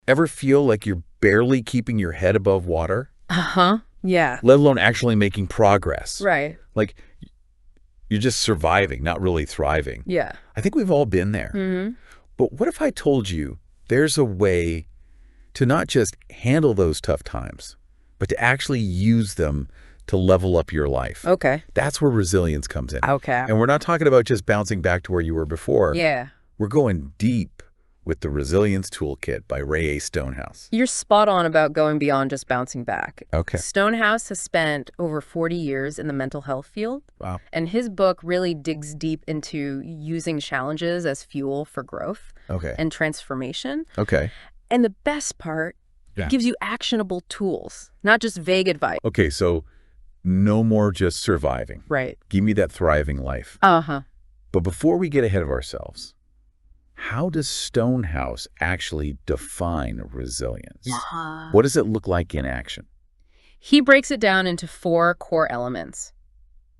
Ever feel like you're barely keeping your head above water? Uh-huh. Yeah. Let alone actually making progress. Right. Like, you're just surviving, not really thriving. Yeah. I think we've all been there. Mm-hmm. But what if I told you there's a way to not just handle those tough times, but to actually use them to level up your life? Okay. That's where resilience comes in. Okay. And we're not talking about just bouncing back to where you were before. Yeah. We're going deep with the Resilience Toolkit by Rae A. Stonehouse. You're spot on about going beyond just bouncing back. Okay. Stonehouse has spent over 40 years in the mental health field. Wow. And his book really digs deep into using challenges as fuel for growth Okay. and transformation. Okay. And the best part, Yeah. it gives you actionable tools, not just vague advice. Okay, so no more just surviving. Right. Give me that thriving life. Uh-huh. But before we get ahead of ourselves, how does Stonehouse actually define resilience? What does it look like in action? He breaks it down into 4 core elements: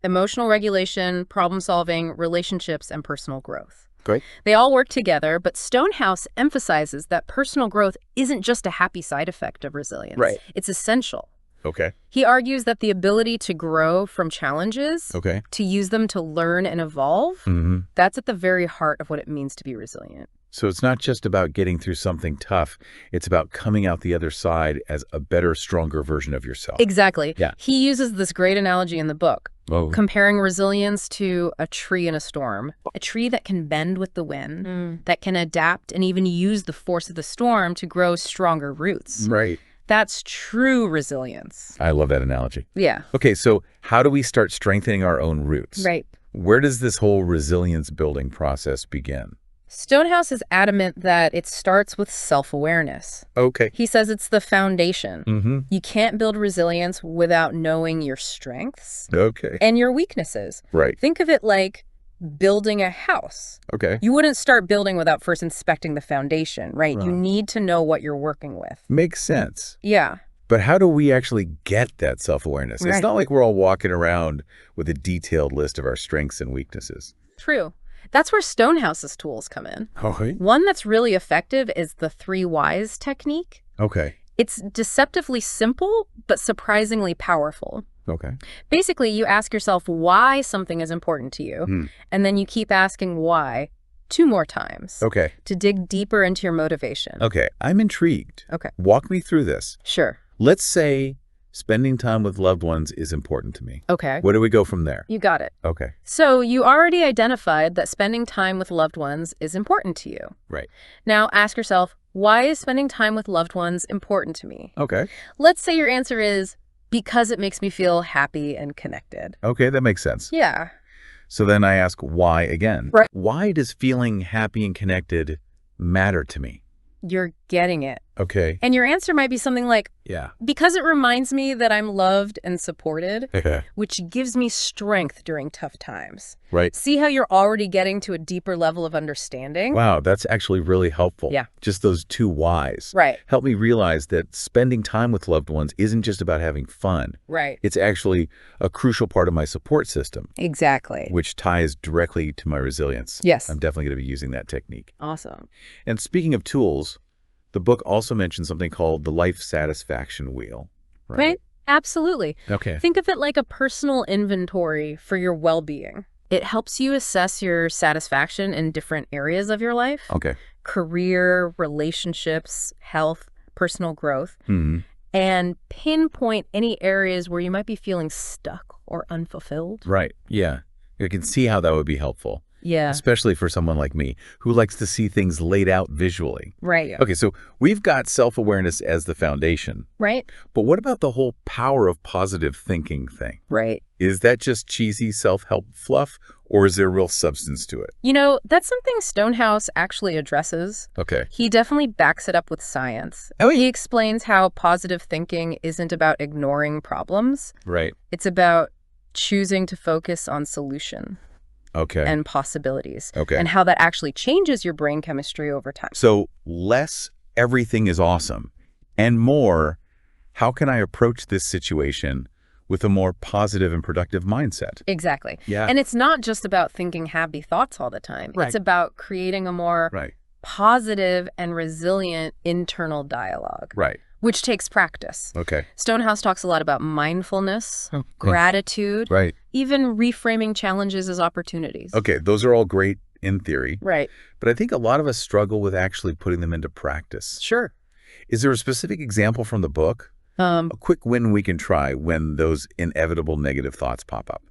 emotional regulation, problem solving, relationships, and personal growth. Great. They all work together, but Stonehouse emphasizes that personal growth isn't just a happy side effect of resilience. Right. It's essential. Okay. He argues that the ability to grow from challenges, Okay. to use them to learn and evolve, Mm-hmm. that's at the very heart of what it means to be resilient. So it's not just about getting through something tough. It's about coming out the other side as a better, stronger version of yourself. Exactly. Yeah. He uses this great analogy in the book, Oh. comparing resilience to a tree in a storm. A tree that can bend with the wind, that can adapt and even use the force of the storm to grow stronger roots. Right. That's true resilience. I love that analogy. Yeah. Okay, so how do we start strengthening our own roots? Right. Where does this whole resilience building process begin? Stonehouse is adamant that it starts with self-awareness. Okay. He says it's the foundation. Mm-hmm. You can't build resilience without knowing your strengths Okay. and your weaknesses. Right. Think of it like building a house. Okay. You wouldn't start building without first inspecting the foundation, right? You Right. need to know what you're working with. Makes sense. Yeah. But how do we actually get that self-awareness? It's Right. not like we're all walking around with a detailed list of our strengths and weaknesses. True. That's where Stonehouse's tools come in. Okay. One that's really effective is the 3 whys technique. Okay. It's deceptively simple, but surprisingly powerful. Okay. Basically, you ask yourself why something is important to you, and then you keep asking why 2 more times Okay. to dig deeper into your motivation. Okay. I'm intrigued. Okay. Walk me through this. Sure. Let's say spending time with loved ones is important to me. Okay. Where do we go from there? You got it. Okay. So you already identified that spending time with loved ones is important to you. Right. Now ask yourself, why is spending time with loved ones important to me? Okay. Let's say your answer is, because it makes me feel happy and connected. Okay, that makes sense. Yeah. So then I ask why again. Right. Why does feeling happy and connected matter to me? You're getting it. Okay. And your answer might be something like, Yeah. because it reminds me that I'm loved and supported, Okay. which gives me strength during tough times. Right. See how you're already getting to a deeper level of understanding? Wow, that's actually really helpful. Yeah. Just those 2 whys. Right. Help me realize that spending time with loved ones isn't just about having fun. Right. It's actually a crucial part of my support system, Exactly. which ties directly to my resilience. Yes. I'm definitely going to be using that technique. Awesome. And speaking of tools, the book also mentions something called the life satisfaction wheel. Right? Absolutely. Okay. Think of it like a personal inventory for your well-being. It helps you assess your satisfaction in different areas of your life. Okay. Career, relationships, health, personal growth, Mm-hmm. and pinpoint any areas where you might be feeling stuck or unfulfilled. Right. Yeah. I can see how that would be helpful, Yeah. especially for someone like me who likes to see things laid out visually. Right. Okay, so we've got self-awareness as the foundation, Right? but what about the whole power of positive thinking thing? Right. Is that just cheesy self-help fluff, or is there real substance to it? You know, that's something Stonehouse actually addresses. Okay. He definitely backs it up with science. Oh, yeah. He explains how positive thinking isn't about ignoring problems. Right. It's about choosing to focus on solution Okay. and possibilities. Okay. And how that actually changes your brain chemistry over time. So less everything is awesome, and more, how can I approach this situation with a more positive and productive mindset? Exactly. Yeah. And it's not just about thinking happy thoughts all the time. Right. It's about creating a more Right. positive and resilient internal dialogue, Right. which takes practice. Okay. Stonehouse talks a lot about mindfulness, Okay. gratitude, Right. even reframing challenges as opportunities. Okay, those are all great in theory, Right. but I think a lot of us struggle with actually putting them into practice. Sure. Is there a specific example from the book? A quick win we can try when those inevitable negative thoughts pop up.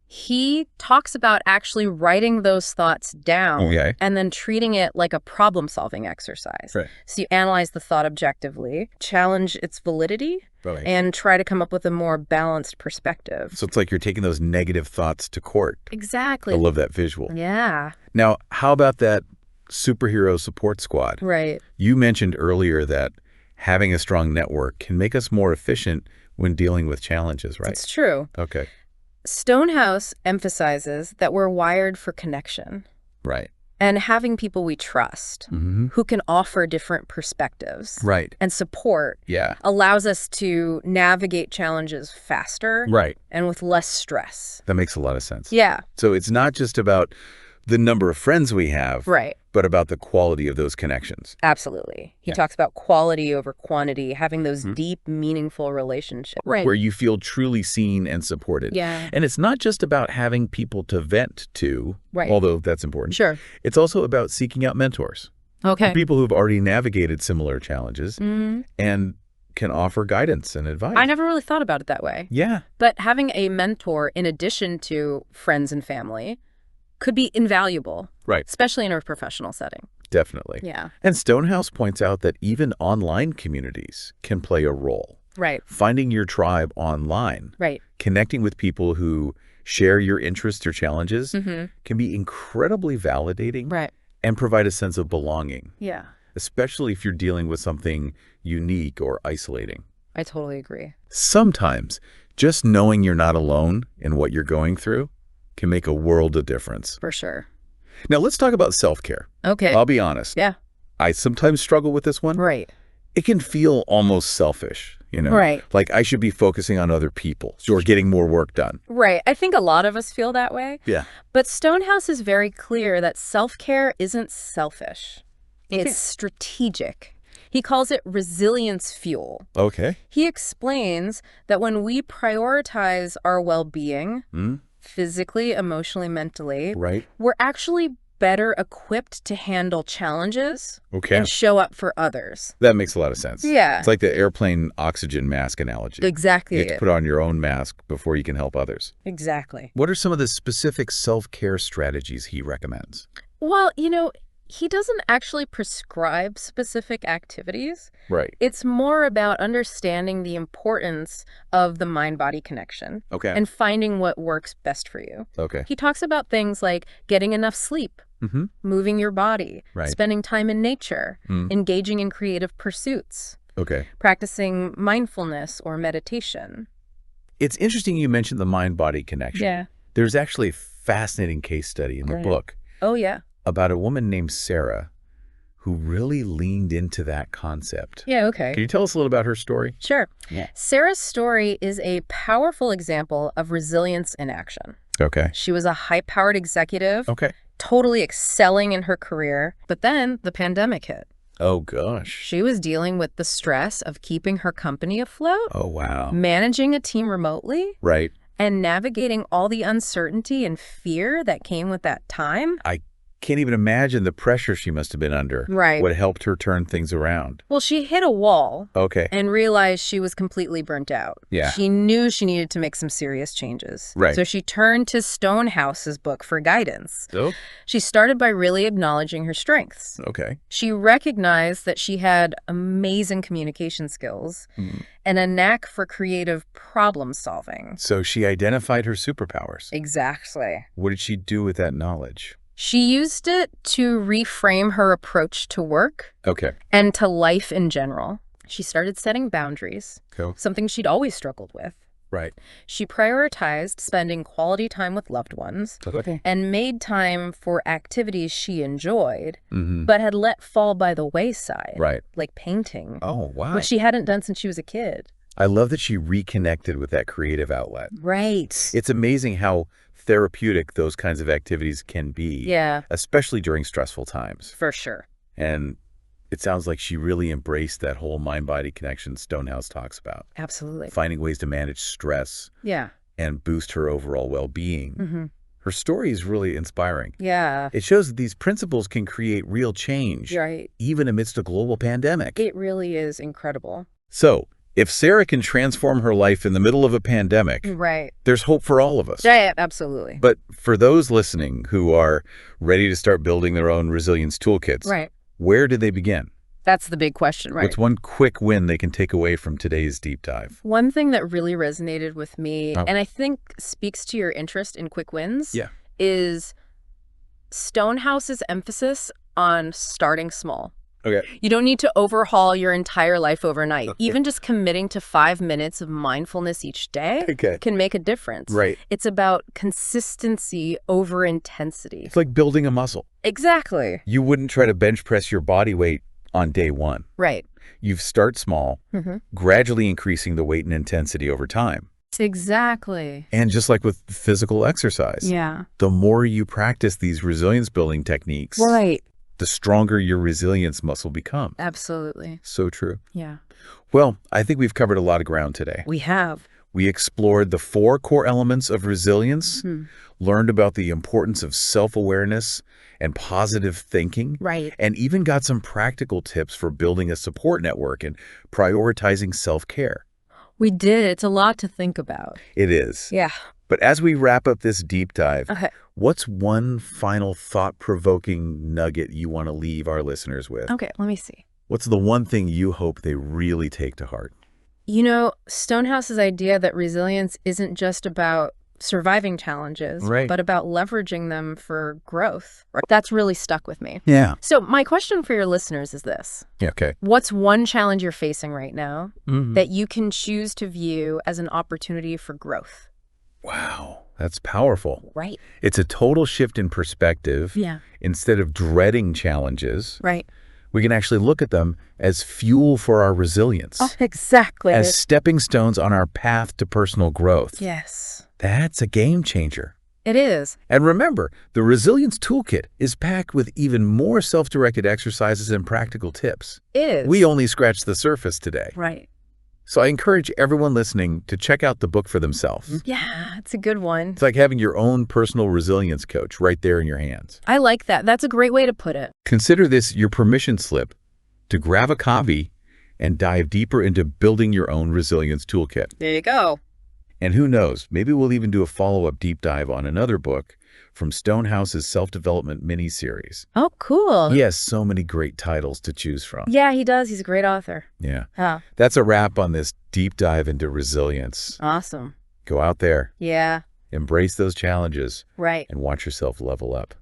He talks about actually writing those thoughts down Okay. and then treating it like a problem-solving exercise. Right. So you analyze the thought objectively, challenge its validity, Right. and try to come up with a more balanced perspective. So it's like you're taking those negative thoughts to court. Exactly. I love that visual. Yeah. Now, how about that superhero support squad? Right. You mentioned earlier that having a strong network can make us more efficient when dealing with challenges, right? It's true. Okay. Stonehouse emphasizes that we're wired for connection Right. and having people we trust Mm-hmm. who can offer different perspectives Right. and support Yeah. allows us to navigate challenges faster Right. and with less stress. That makes a lot of sense. Yeah, So it's not just about the number of friends we have, right. but about the quality of those connections. Absolutely. He Yeah. talks about quality over quantity, having those deep, meaningful relationships. Right. Where you feel truly seen and supported. Yeah. And it's not just about having people to vent to, Right. although that's important. Sure. It's also about seeking out mentors, Okay. people who've already navigated similar challenges and can offer guidance and advice. I never really thought about it that way. Yeah. But having a mentor in addition to friends and family could be invaluable, Right. especially in a professional setting. Definitely. Yeah. And Stonehouse points out that even online communities can play a role. Right. Finding your tribe online, Right. connecting with people who share your interests or challenges Mm-hmm. can be incredibly validating Right. and provide a sense of belonging, Yeah. especially if you're dealing with something unique or isolating. I totally agree. Sometimes just knowing you're not alone in what you're going through can make a world of difference. For sure. Now let's talk about self-care. Okay. I'll be honest. Yeah. I sometimes struggle with this one. Right. It can feel almost selfish, you know? Right. Like I should be focusing on other people or getting more work done. Right. I think a lot of us feel that way. Yeah. But Stonehouse is very clear that self-care isn't selfish. It's strategic. He calls it resilience fuel. Okay. He explains that when we prioritize our well-being, physically, emotionally, mentally, Right. we're actually better equipped to handle challenges Okay. and show up for others. That makes a lot of sense. Yeah. It's like the airplane oxygen mask analogy. Exactly. You have to put on your own mask before you can help others. Exactly. What are some of the specific self-care strategies he recommends? Well, he doesn't actually prescribe specific activities. Right. It's more about understanding the importance of the mind-body connection Okay. and finding what works best for you. Okay. He talks about things like getting enough sleep, Mm-hmm. moving your body, Right. spending time in nature, Mm. engaging in creative pursuits, Okay. practicing mindfulness or meditation. It's interesting you mentioned the mind-body connection. There's actually a fascinating case study in the Right. book Oh, yeah. about a woman named Sarah who really leaned into that concept. Yeah, okay. Can you tell us a little about her story? Sure. Yeah. Sarah's story is a powerful example of resilience in action. Okay. She was a high-powered executive, Okay. totally excelling in her career, but then the pandemic hit. Oh, gosh. She was dealing with the stress of keeping her company afloat, Oh, wow. managing a team remotely, Right. and navigating all the uncertainty and fear that came with that time. I can't even imagine the pressure she must have been under. Right. What helped her turn things around. Well, she hit a wall Okay. and realized she was completely burnt out. Yeah. She knew she needed to make some serious changes. Right. So she turned to Stonehouse's book for guidance. So? She started by really acknowledging her strengths. Okay. She recognized that she had amazing communication skills and a knack for creative problem solving. So she identified her superpowers. Exactly. What did she do with that knowledge? She used it to reframe her approach to work Okay. and to life in general. She started setting boundaries, Cool. something she'd always struggled with. Right. She prioritized spending quality time with loved ones Okay. and made time for activities she enjoyed, Mm-hmm. but had let fall by the wayside, Right. like painting, Oh, wow. which she hadn't done since she was a kid. I love that she reconnected with that creative outlet. Right. It's amazing how therapeutic those kinds of activities can be. Yeah, Especially during stressful times. for sure. And it sounds like she really embraced that whole mind-body connection Stonehouse talks about. Absolutely. Finding ways to manage stress Yeah. and boost her overall well-being. Mm-hmm. Her story is really inspiring. Yeah. It shows that these principles can create real change, Right. even amidst a global pandemic. It really is incredible. So, if Sarah can transform her life in the middle of a pandemic, Right. there's hope for all of us. Yeah, absolutely. But for those listening who are ready to start building their own resilience toolkits, Right. where do they begin? That's the big question, right? What's one quick win they can take away from today's deep dive? One thing that really resonated with me, Oh. and I think speaks to your interest in quick wins, Yeah. is Stonehouse's emphasis on starting small. Okay. You don't need to overhaul your entire life overnight. Even just committing to 5 minutes of mindfulness each day Okay. can make a difference. Right. It's about consistency over intensity. It's like building a muscle. Exactly. You wouldn't try to bench press your body weight on day one. Right. You start small, gradually increasing the weight and intensity over time. Exactly. And just like with physical exercise, Yeah. the more you practice these resilience building techniques, Right. the stronger your resilience muscle becomes. Absolutely. So true. Yeah. Well, I think we've covered a lot of ground today. We have. We explored the 4 core elements of resilience, learned about the importance of self-awareness and positive thinking, Right. and even got some practical tips for building a support network and prioritizing self-care. We did. It's a lot to think about. It is. Yeah. But as we wrap up this deep dive, Okay. what's one final thought-provoking nugget you want to leave our listeners with? Okay, let me see. What's the one thing you hope they really take to heart? You know, Stonehouse's idea that resilience isn't just about surviving challenges, Right. but about leveraging them for growth. That's really stuck with me. Yeah. So my question for your listeners is this. Yeah, okay. What's one challenge you're facing right now Mhm. that you can choose to view as an opportunity for growth? Wow, that's powerful. Right. It's a total shift in perspective. Yeah. Instead of dreading challenges, Right. we can actually look at them as fuel for our resilience, Oh, exactly. as stepping stones on our path to personal growth. Yes. That's a game changer. It is. And remember, the Resilience Toolkit is packed with even more self-directed exercises and practical tips. It is. We only scratched the surface today. Right. So I encourage everyone listening to check out the book for themselves. Yeah, it's a good one. It's like having your own personal resilience coach right there in your hands. I like that. That's a great way to put it. Consider this your permission slip to grab a copy and dive deeper into building your own resilience toolkit. There you go. And who knows, maybe we'll even do a follow-up deep dive on another book from Stonehouse's self-development mini-series. Oh, cool. He has so many great titles to choose from. Yeah, he does. He's a great author. Yeah. Oh, That's a wrap on this deep dive into resilience. awesome. Go out there, Yeah, embrace those challenges, right. and watch yourself level up.